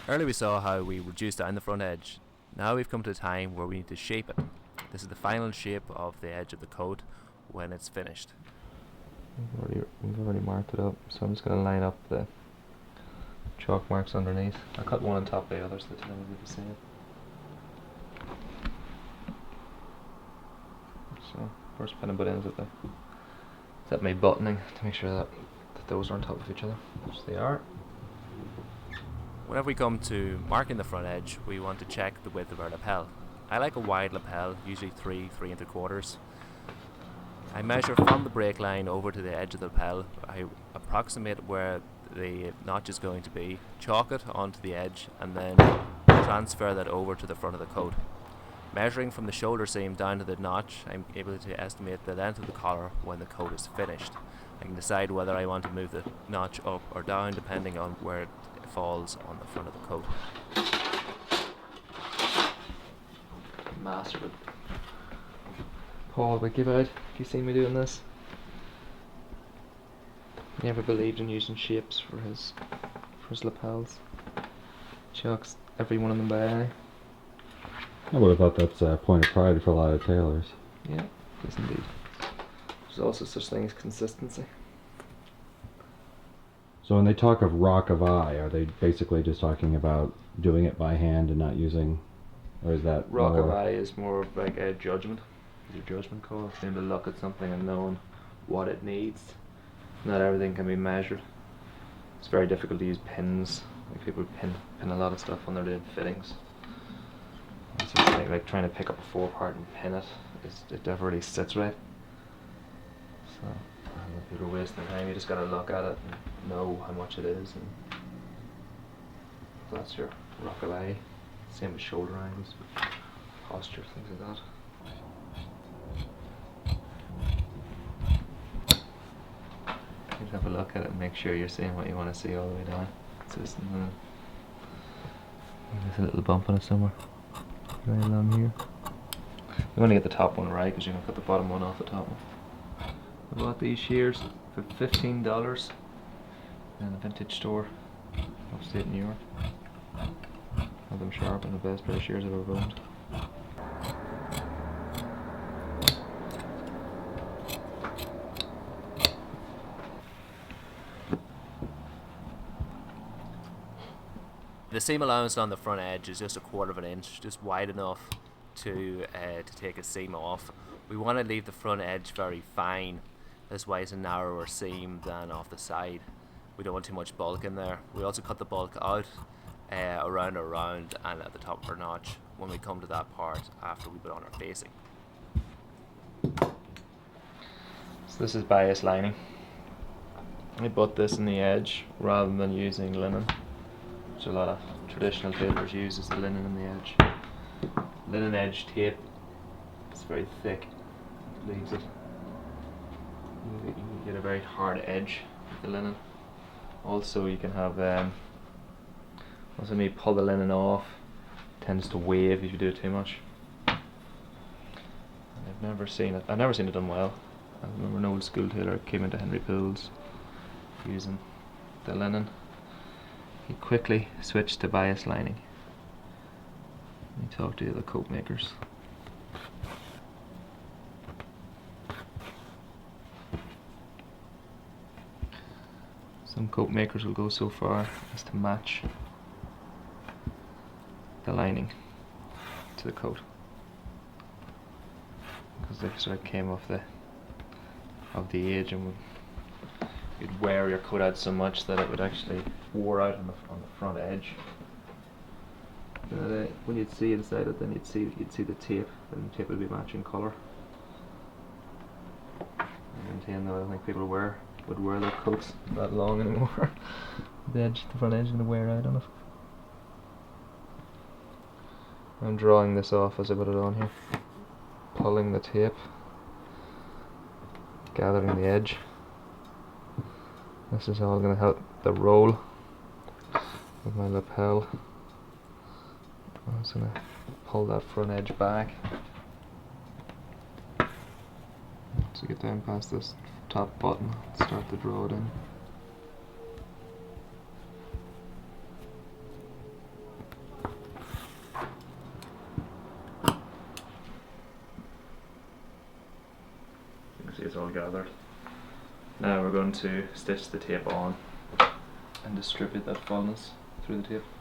Earlier we saw how we reduced down the front edge. Now we've come to a time where we need to shape it. This is the final shape of the edge of the coat when it's finished. We've already marked it up, so I'm just going to line up the chalk marks underneath. I cut one on top of the other so that they will be the same. So first pin and butt ends at my buttoning to make sure that those are on top of each other, which they are. Whenever we come to marking the front edge, we want to check the width of our lapel. I like a wide lapel, usually 3 3/4. I measure from the break line over to the edge of the lapel. I approximate where the notch is going to be, chalk it onto the edge, and then transfer that over to the front of the coat. Measuring from the shoulder seam down to the notch, I'm able to estimate the length of the collar when the coat is finished. I can decide whether I want to move the notch up or down depending on where it falls on the front of the coat. Mastered it. Paul, but give out. Have you seen me doing this? Never believed in using shapes for his lapels. Chucks every one of them by eye. I would have thought that's a point of pride for a lot of tailors. Yeah, yes indeed. There's also such thing as consistency. So when they talk of rock of eye, are they basically just talking about doing it by hand and not using, or is that rock more of eye is more of like a judgment. It's a judgment call. Being able to look at something and knowing what it needs. Not everything can be measured. It's very difficult to use pins. Like people pin a lot of stuff when they're doing fittings. It's just like trying to pick up a 4-part and pin it. It never really sits right. So when people are wasting their time, you just gotta look at it and know how much it is, and that's your rock of eye. Same with shoulder angles, posture, things like that. You just have a look at it and make sure you're seeing what you want to see all the way down. So there's a little bump on it somewhere. Right along here. You want to get the top one right because you're going to cut the bottom one off the top one. I bought these shears for $15 in a vintage store upstate New York. Have them sharp and the best pair of shears I've ever owned. The seam allowance on the front edge is just 1/4 of an inch, just wide enough to take a seam off. We want to leave the front edge very fine. That's why it's a narrower seam than off the side. We don't want too much bulk in there. We also cut the bulk out around our round and at the top of our notch when we come to that part after we put on our facing. So this is bias lining. I bought this in the edge rather than using linen, which a lot of traditional tailors use as the linen in the edge. Linen edge tape, it's very thick, it leaves it. You get a very hard edge with the linen. Also you can have, also when you pull the linen off, it tends to wave if you do it too much. And I've never seen it done well. I remember an old school tailor came into Henry Poole's using the linen. He quickly switched to bias lining. He talked to the other coat makers. Some coat makers will go so far as to match the lining to the coat, because they sort of came off the edge and you'd wear your coat out so much that it would actually wore out on the front edge. When you'd see inside it, then you'd see the tape, and the tape would be matching colour. I don't think people would wear their coats that long anymore. The front edge is going to wear out on it. I'm drawing this off as I put it on here. Pulling the tape, gathering the edge. This is all going to help the roll of my lapel. I'm just going to pull that front edge back. So get down past this top button, start to draw it in. gathered. Now we're going to stitch the tape on and distribute that fullness through the tape.